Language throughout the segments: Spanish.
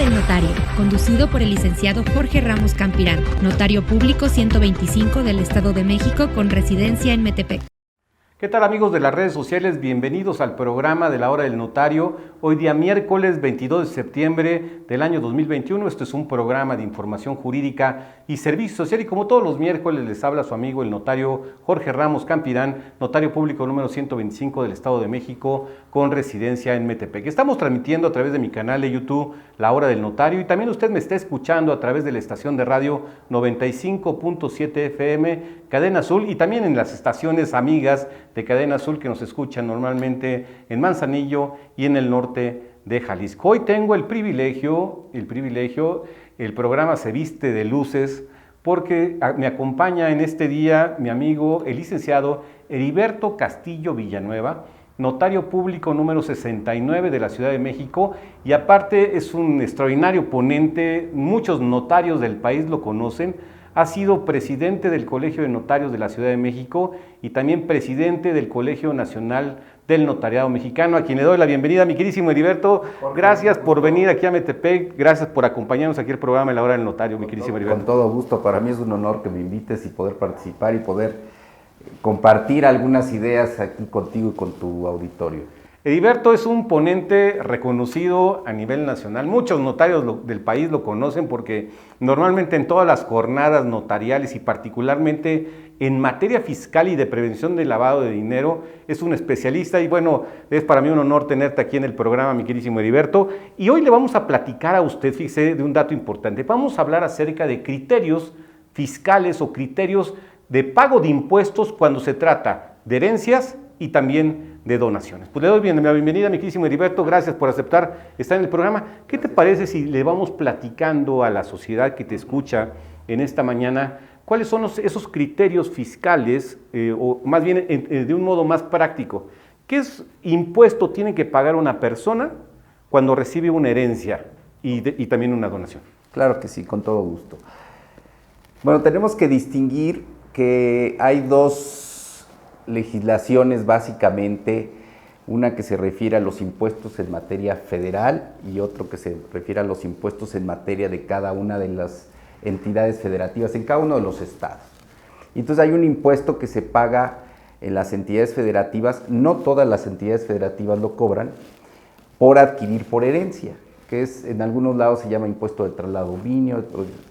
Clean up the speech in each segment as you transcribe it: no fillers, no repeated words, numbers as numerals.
del Notario, conducido por el licenciado Jorge Ramos Campirán, notario público 125 del Estado de México con residencia en Metepec. ¿Qué tal, amigos de las redes sociales? Bienvenidos al programa de la Hora del Notario. Hoy día miércoles 22 de septiembre del año 2021. Este es un programa de información jurídica y servicio social, y como todos los miércoles les habla su amigo el notario Jorge Ramos Campirán, notario público número 125 del Estado de México con residencia en Metepec. Estamos transmitiendo a través de mi canal de YouTube La Hora del Notario, y también usted me está escuchando a través de la estación de radio 95.7 FM Cadena Azul, y también en las estaciones amigas de Cadena Azul que nos escuchan normalmente en Manzanillo y en el norte de Jalisco. Hoy tengo el privilegio, el programa se viste de luces porque me acompaña en este día mi amigo el licenciado Heriberto Castillo Villanueva, notario público número 69 de la Ciudad de México, y aparte es un extraordinario ponente, muchos notarios del país lo conocen. Ha sido presidente del Colegio de Notarios de la Ciudad de México y también presidente del Colegio Nacional del Notariado Mexicano, a quien le doy la bienvenida, mi queridísimo Heriberto. Gracias por venir aquí a Metepec, gracias por acompañarnos aquí al programa de La Hora del Notario, mi queridísimo Heriberto. Con todo gusto, para mí es un honor que me invites y poder participar y poder compartir algunas ideas aquí contigo y con tu auditorio. Heriberto es un ponente reconocido a nivel nacional. Muchos notarios del país lo conocen porque normalmente en todas las jornadas notariales y particularmente en materia fiscal y de prevención del lavado de dinero es un especialista, y bueno, es para mí un honor tenerte aquí en el programa, mi queridísimo Heriberto. Y hoy le vamos a platicar a usted, fíjese, de un dato importante. Vamos a hablar acerca de criterios fiscales o criterios de pago de impuestos cuando se trata de herencias y también de donaciones. Pues le doy la bienvenida, mi queridísimo Heriberto, gracias por aceptar estar en el programa. ¿Qué te parece si le vamos platicando a la sociedad que te escucha en esta mañana cuáles son esos criterios fiscales, o más bien de un modo más práctico? ¿Qué impuesto tiene que pagar una persona cuando recibe una herencia y también una donación? Claro que sí, con todo gusto. Bueno, tenemos que distinguir que hay dos legislaciones básicamente, una que se refiere a los impuestos en materia federal y otro que se refiere a los impuestos en materia de cada una de las entidades federativas en cada uno de los estados. Entonces hay un impuesto que se paga en las entidades federativas, no todas las entidades federativas lo cobran, por adquirir por herencia, que es, en algunos lados se llama impuesto de traslado vinio,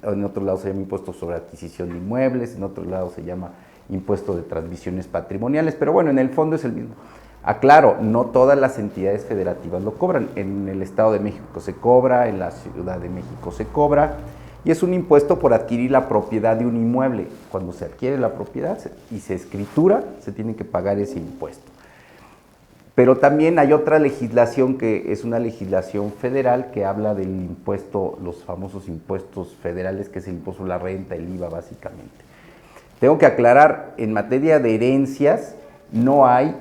en otros lados se llama impuesto sobre adquisición de inmuebles, en otros lados se llama impuesto de transmisiones patrimoniales, pero bueno, en el fondo es el mismo. Aclaro, no todas las entidades federativas lo cobran. En el Estado de México se cobra, en la Ciudad de México se cobra, y es un impuesto por adquirir la propiedad de un inmueble. Cuando se adquiere la propiedad y se escritura, se tiene que pagar ese impuesto. Pero también hay otra legislación que es una legislación federal que habla del impuesto, los famosos impuestos federales, que es el impuesto a la renta, el IVA básicamente. Tengo que aclarar, en materia de herencias no hay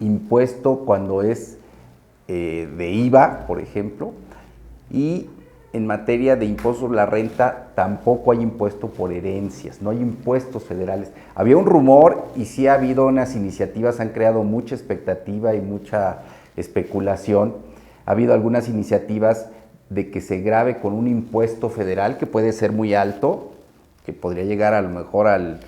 impuesto cuando es de IVA, por ejemplo, y en materia de impuesto sobre la renta tampoco hay impuesto por herencias, no hay impuestos federales. Había un rumor y sí ha habido unas iniciativas, han creado mucha expectativa y mucha especulación. Ha habido algunas iniciativas de que se grave con un impuesto federal que puede ser muy alto, que podría llegar a lo mejor al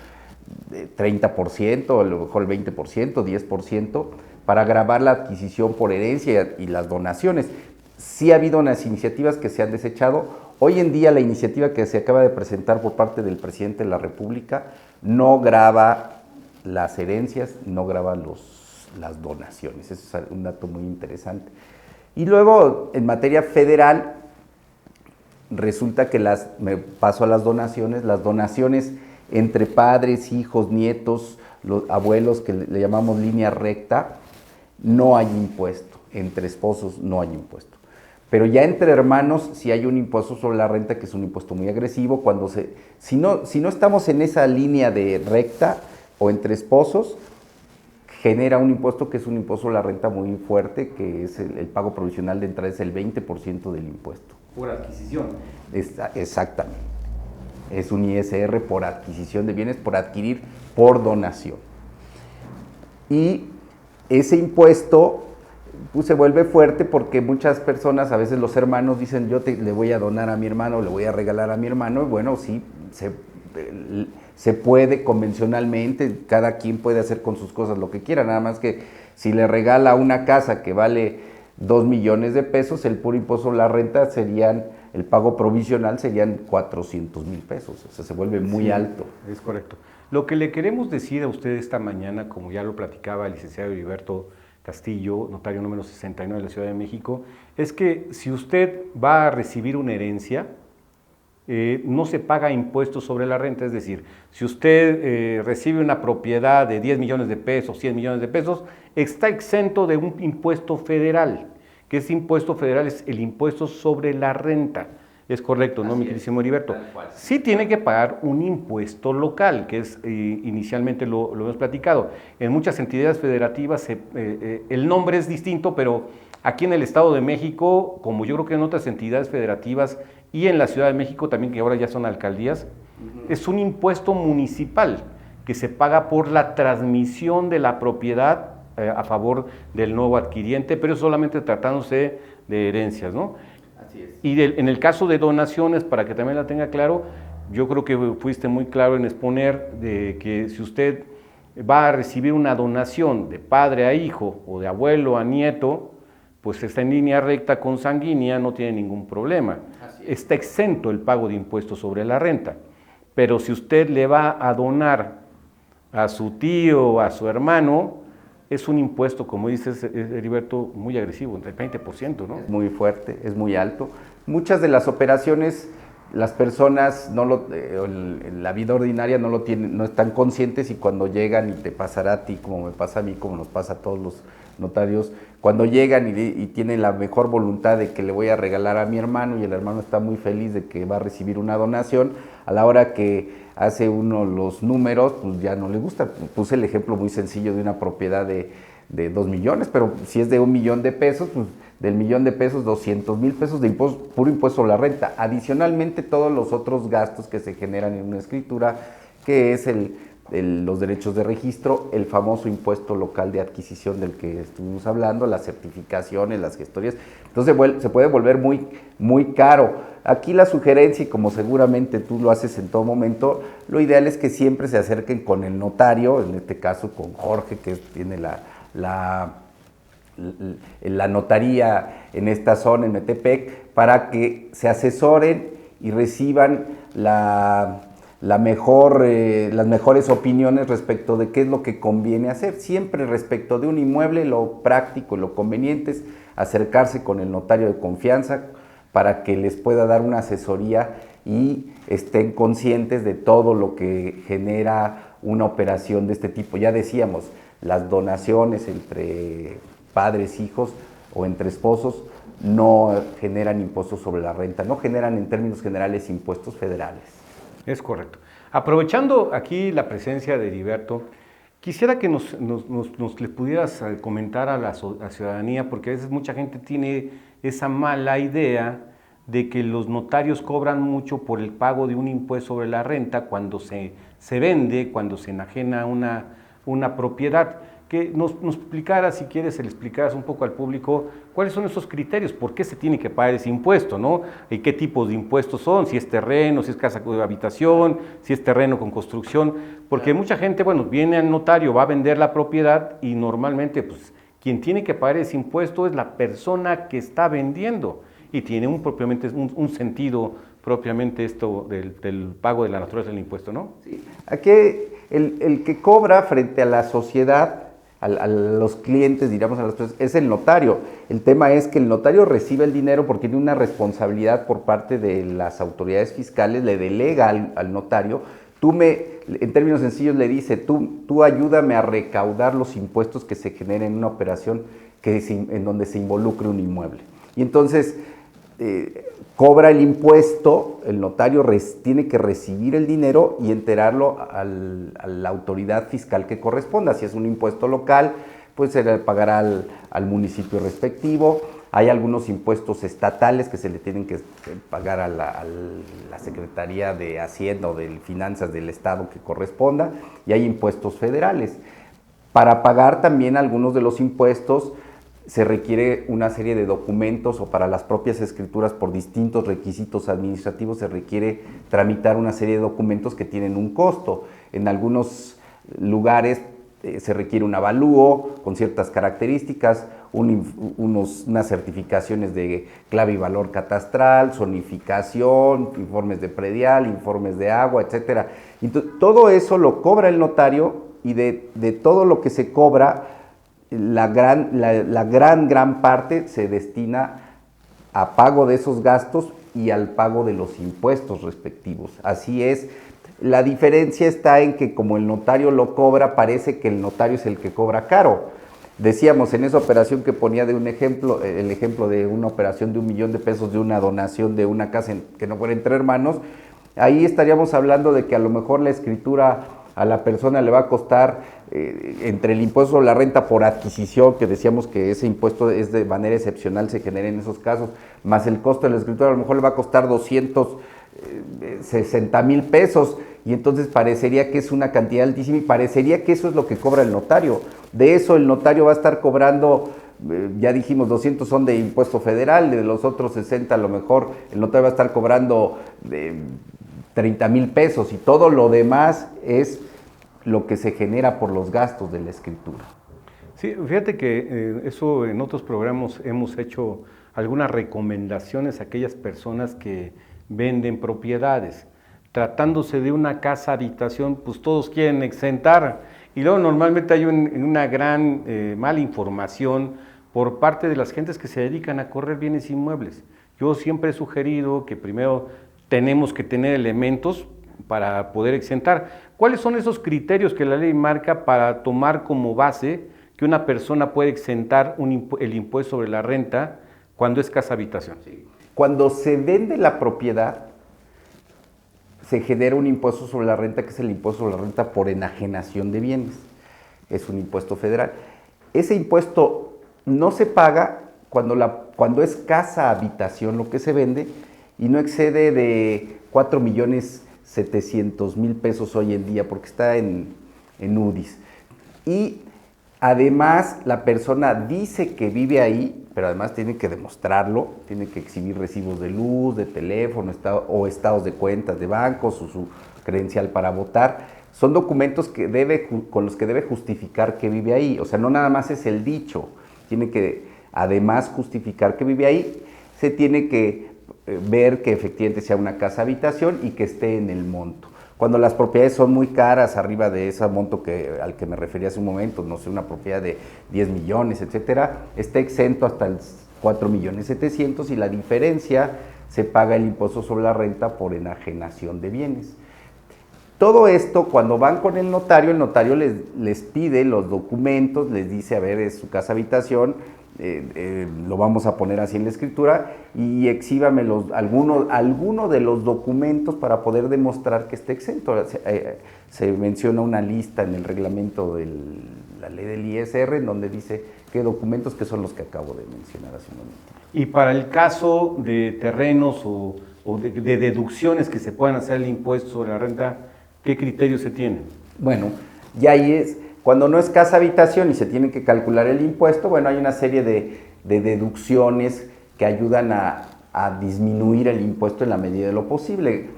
30%, a lo mejor el 20%, 10%, para gravar la adquisición por herencia y las donaciones. Sí ha habido unas iniciativas que se han desechado. Hoy en día la iniciativa que se acaba de presentar por parte del presidente de la República no grava las herencias, no grava las donaciones. Eso es un dato muy interesante. Y luego, en materia federal, resulta que me paso a las donaciones entre padres, hijos, nietos, los abuelos, que le llamamos línea recta, no hay impuesto. Entre esposos no hay impuesto. Pero ya entre hermanos sí hay un impuesto sobre la renta, que es un impuesto muy agresivo. Si no estamos en esa línea de recta o entre esposos, genera un impuesto que es un impuesto sobre la renta muy fuerte, que es el pago provisional de entrada, es el 20% del impuesto. Por adquisición. Exactamente. Es un ISR por adquisición de bienes, por adquirir por donación. Y ese impuesto pues se vuelve fuerte porque muchas personas, a veces los hermanos dicen, le voy a donar a mi hermano, le voy a regalar a mi hermano, y bueno, sí, se puede convencionalmente, cada quien puede hacer con sus cosas lo que quiera, nada más que si le regala una casa que vale 2 millones de pesos, el puro impuesto a la renta el pago provisional serían 400,000 pesos, o sea, se vuelve muy alto. Es correcto. Lo que le queremos decir a usted esta mañana, como ya lo platicaba el licenciado Heriberto Castillo, notario número 69 de la Ciudad de México, es que si usted va a recibir una herencia, no se paga impuestos sobre la renta, es decir, si usted recibe una propiedad de 10 millones de pesos, 100 millones de pesos, está exento de un impuesto federal, que ese impuesto federal es el impuesto sobre la renta. Es correcto, ¿no, mi queridísimo Heriberto? Sí tiene que pagar un impuesto local, que es, inicialmente lo hemos platicado. En muchas entidades federativas el nombre es distinto, pero aquí en el Estado de México, como yo creo que en otras entidades federativas y en la Ciudad de México también, que ahora ya son alcaldías, es un impuesto municipal que se paga por la transmisión de la propiedad a favor del nuevo adquiriente, pero solamente tratándose de herencias, ¿no? Así es. Y en el caso de donaciones, para que también la tenga claro, yo creo que fuiste muy claro en exponer de que si usted va a recibir una donación de padre a hijo o de abuelo a nieto, pues está en línea recta consanguínea, no tiene ningún problema. Está exento el pago de impuestos sobre la renta. Pero si usted le va a donar a su tío o a su hermano, es un impuesto, como dices, Heriberto, muy agresivo, entre el 20%, ¿no? Es muy fuerte, es muy alto. Muchas de las operaciones, las personas en la vida ordinaria no lo tienen, no están conscientes, y cuando llegan, y te pasará a ti, como me pasa a mí, como nos pasa a todos los notarios, cuando llegan y tienen la mejor voluntad de que le voy a regalar a mi hermano, y el hermano está muy feliz de que va a recibir una donación, a la hora que hace uno los números, pues ya no le gusta. Puse el ejemplo muy sencillo de una propiedad de 2 millones, pero si es de 1 millón de pesos, pues del millón de pesos, 200,000 pesos de puro impuesto a la renta. Adicionalmente, todos los otros gastos que se generan en una escritura, que es los derechos de registro, el famoso impuesto local de adquisición del que estuvimos hablando, las certificaciones, las gestorías. Entonces se puede volver muy, muy caro. Aquí la sugerencia, y como seguramente tú lo haces en todo momento, lo ideal es que siempre se acerquen con el notario, en este caso con Jorge, que tiene la notaría en esta zona, en Metepec, para que se asesoren y reciban las mejores opiniones respecto de qué es lo que conviene hacer. Siempre respecto de un inmueble, lo práctico y lo conveniente es acercarse con el notario de confianza para que les pueda dar una asesoría y estén conscientes de todo lo que genera una operación de este tipo. Ya decíamos, las donaciones entre padres, hijos o entre esposos no generan impuestos sobre la renta, no generan en términos generales impuestos federales. Es correcto. Aprovechando aquí la presencia de Heriberto, quisiera que nos le pudieras comentar a la ciudadanía, porque a veces mucha gente tiene esa mala idea de que los notarios cobran mucho por el pago de un impuesto sobre la renta cuando se vende, cuando se enajena una propiedad. Que nos explicaras, si quieres, le explicaras un poco al público cuáles son esos criterios, por qué se tiene que pagar ese impuesto, ¿no? Y qué tipos de impuestos son, si es terreno, si es casa de habitación, si es terreno con construcción, porque mucha gente, bueno, viene al notario, va a vender la propiedad y normalmente, pues, quien tiene que pagar ese impuesto es la persona que está vendiendo y tiene un sentido propiamente esto del pago de la naturaleza del impuesto, ¿no? Sí. Aquí el que cobra frente a la sociedad, a los clientes, diríamos, a las personas, es el notario. El tema es que el notario recibe el dinero porque tiene una responsabilidad por parte de las autoridades fiscales, le delega al notario. En términos sencillos, le dice, tú ayúdame a recaudar los impuestos que se generen en una operación en donde se involucre un inmueble. Y entonces cobra el impuesto, el notario tiene que recibir el dinero y enterarlo a la autoridad fiscal que corresponda. Si es un impuesto local, pues se le pagará al municipio respectivo. Hay algunos impuestos estatales que se le tienen que pagar a la Secretaría de Hacienda o de Finanzas del Estado que corresponda, y hay impuestos federales. Para pagar también algunos de los impuestos se requiere una serie de documentos, o para las propias escrituras por distintos requisitos administrativos se requiere tramitar una serie de documentos que tienen un costo. En algunos lugares se requiere un avalúo con ciertas características, unas certificaciones de clave y valor catastral, zonificación, informes de predial, informes de agua, etc. Entonces, todo eso lo cobra el notario, y de todo lo que se cobra, la gran parte se destina a pago de esos gastos y al pago de los impuestos respectivos. Así es. La diferencia está en que como el notario lo cobra, parece que el notario es el que cobra caro. Decíamos en esa operación que ponía de un ejemplo, el ejemplo de una operación de $1 millón de una donación de una casa que no fuera entre hermanos, ahí estaríamos hablando de que a lo mejor la escritura a la persona le va a costar, entre el impuesto sobre la renta por adquisición, que decíamos que ese impuesto es de manera excepcional, se genera en esos casos, más el costo de la escritura, a lo mejor le va a costar 260,000 pesos, y entonces parecería que es una cantidad altísima, y parecería que eso es lo que cobra el notario. De eso el notario va a estar cobrando, ya dijimos, 200 son de impuesto federal, de los otros 60 a lo mejor el notario va a estar cobrando 30,000 pesos, y todo lo demás es lo que se genera por los gastos de la escritura. Sí, fíjate que eso en otros programas hemos hecho algunas recomendaciones a aquellas personas que venden propiedades. Tratándose de una casa habitación, pues todos quieren exentar, y luego normalmente hay una gran mala información por parte de las gentes que se dedican a correr bienes inmuebles. Yo siempre he sugerido que primero tenemos que tener elementos para poder exentar. ¿Cuáles son esos criterios que la ley marca para tomar como base que una persona puede exentar el impuesto sobre la renta cuando es casa habitación? Sí. Cuando se vende la propiedad, se genera un impuesto sobre la renta, que es el impuesto sobre la renta por enajenación de bienes. Es un impuesto federal. Ese impuesto no se paga cuando es casa habitación lo que se vende, y no excede de 4,700,000 pesos hoy en día, porque está en UDIs. Y además la persona dice que vive ahí, pero además tiene que demostrarlo, tiene que exhibir recibos de luz, de teléfono, o estados de cuentas de bancos, o su credencial para votar. Son documentos con los que debe justificar que vive ahí. O sea, no nada más es el dicho, tiene que además justificar que vive ahí. Se tiene que ver que efectivamente sea una casa habitación y que esté en el monto. Cuando las propiedades son muy caras, arriba de ese monto al que me refería hace un momento, no sé, una propiedad de 10 millones, etcétera, está exento hasta el 4,700,000, y la diferencia se paga el impuesto sobre la renta por enajenación de bienes. Todo esto, cuando van con el notario les pide los documentos, les dice, a ver, es su casa habitación, lo vamos a poner así en la escritura, y exhíbame alguno de los documentos para poder demostrar que esté exento. Se menciona una lista en el reglamento de la ley del ISR, en donde dice qué documentos, que son los que acabo de mencionar hace un momento. Y para el caso de terrenos o de deducciones que se puedan hacer el impuesto sobre la renta, ¿qué criterios se tienen? Bueno, ya ahí es, cuando no es casa habitación y se tiene que calcular el impuesto, bueno, hay una serie de deducciones que ayudan a disminuir el impuesto en la medida de lo posible.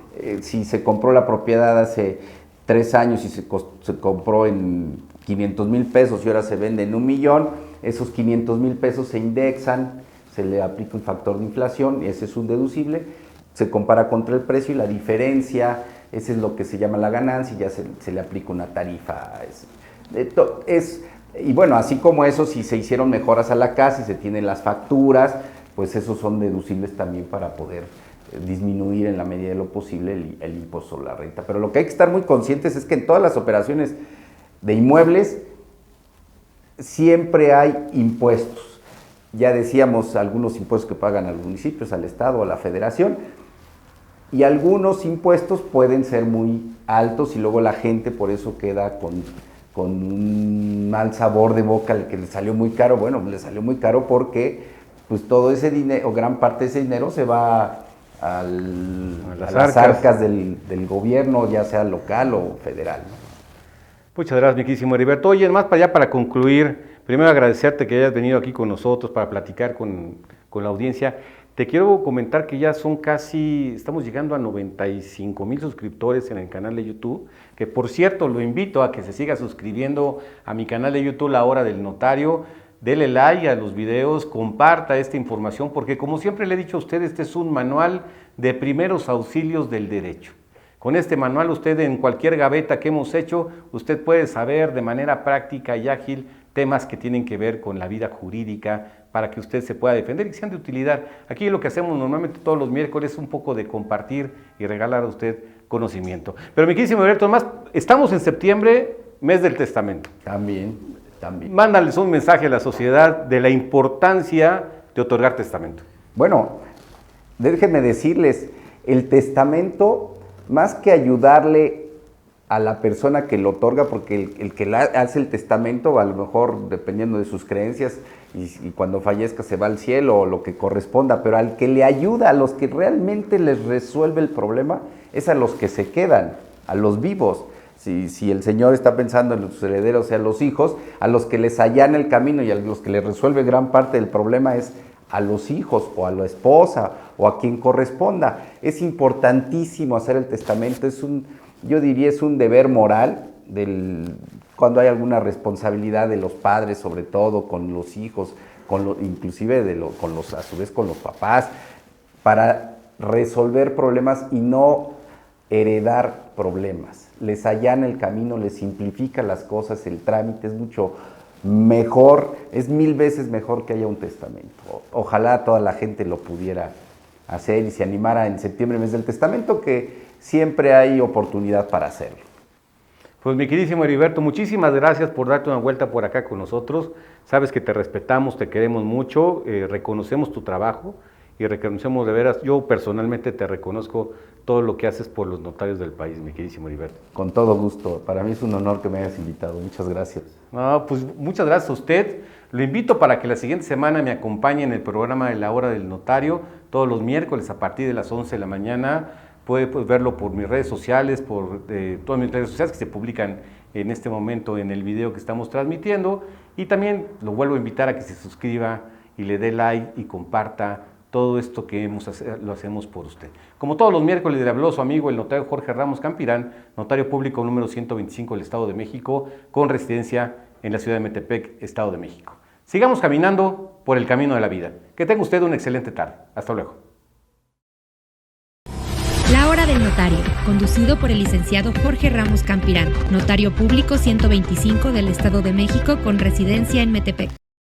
Si se compró la propiedad hace 3 años y se compró en 500,000 pesos y ahora se vende en 1 millón, esos 500,000 pesos se indexan, se le aplica un factor de inflación, y ese es un deducible, se compara contra el precio, y la diferencia, ese es lo que se llama la ganancia, y ya se le aplica una tarifa. Y bueno, así como eso, si se hicieron mejoras a la casa y se tienen las facturas, pues esos son deducibles también para poder disminuir en la medida de lo posible el impuesto sobre la renta. Pero lo que hay que estar muy conscientes es que en todas las operaciones de inmuebles siempre hay impuestos. Ya decíamos algunos impuestos que pagan a los municipios, al Estado, a la Federación, y algunos impuestos pueden ser muy altos, y luego la gente por eso queda con un mal sabor de boca, el que le salió muy caro. Bueno, le salió muy caro porque pues todo ese dinero, o gran parte de ese dinero, se va a las arcas del gobierno, ya sea local o federal, ¿no? Muchas gracias, mi queridísimo Heriberto. Oye, más para allá, para concluir, Primero agradecerte que hayas venido aquí con nosotros para platicar con la audiencia. Te quiero comentar que ya son estamos llegando a 95,000 suscriptores en el canal de YouTube, que por cierto lo invito a que se siga suscribiendo a mi canal de YouTube La Hora del Notario. Dele like a los videos, comparta esta información, porque como siempre le he dicho a usted, este es un manual de primeros auxilios del derecho. Con este manual usted en cualquier gaveta que hemos hecho, usted puede saber de manera práctica y ágil temas que tienen que ver con la vida jurídica para que usted se pueda defender y que sean de utilidad. Aquí lo que hacemos normalmente todos los miércoles es un poco de compartir y regalar a usted conocimiento. Pero mi queridísimo Heriberto, más estamos en septiembre, mes del testamento. También. Mándales un mensaje a la sociedad de la importancia de otorgar testamento. Bueno, déjenme decirles, el testamento, más que ayudarle a la persona que lo otorga, porque el que hace el testamento, a lo mejor dependiendo de sus creencias, y cuando fallezca se va al cielo o lo que corresponda, pero al que le ayuda, a los que realmente les resuelve el problema, es a los que se quedan, a los vivos. Si el Señor está pensando en sus herederos, o sea, los hijos, a los que les allana el camino y a los que les resuelve gran parte del problema es a los hijos o a la esposa o a quien corresponda. Es importantísimo hacer el testamento, yo diría es un deber moral cuando hay alguna responsabilidad de los padres, sobre todo con los hijos, inclusive a su vez con los papás, para resolver problemas y no heredar problemas. Les allana el camino, les simplifica las cosas, el trámite es mucho mejor, es 1000 veces mejor que haya un testamento. Ojalá toda la gente lo pudiera hacer y se animara en septiembre, mes del testamento, que siempre hay oportunidad para hacerlo. Pues mi queridísimo Heriberto, muchísimas gracias por darte una vuelta por acá con nosotros. Sabes que te respetamos, te queremos mucho, reconocemos tu trabajo y reconocemos de veras, yo personalmente te reconozco todo lo que haces por los notarios del país, mi queridísimo Heriberto. Con todo gusto, para mí es un honor que me hayas invitado, muchas gracias. No, pues muchas gracias a usted. Lo invito para que la siguiente semana me acompañe en el programa de La Hora del Notario, todos los miércoles a partir de las 11 de la mañana. Puede verlo por mis redes sociales, por todas mis redes sociales que se publican en este momento en el video que estamos transmitiendo. Y también lo vuelvo a invitar a que se suscriba y le dé like y comparta todo esto que lo hacemos por usted. Como todos los miércoles le habló su amigo el notario Jorge Ramos Campirán, notario público número 125 del Estado de México, con residencia en la ciudad de Metepec, Estado de México. Sigamos caminando por el camino de la vida. Que tenga usted una excelente tarde. Hasta luego. La Hora del Notario, conducido por el licenciado Jorge Ramos Campirán, notario público 125 del Estado de México con residencia en Metepec.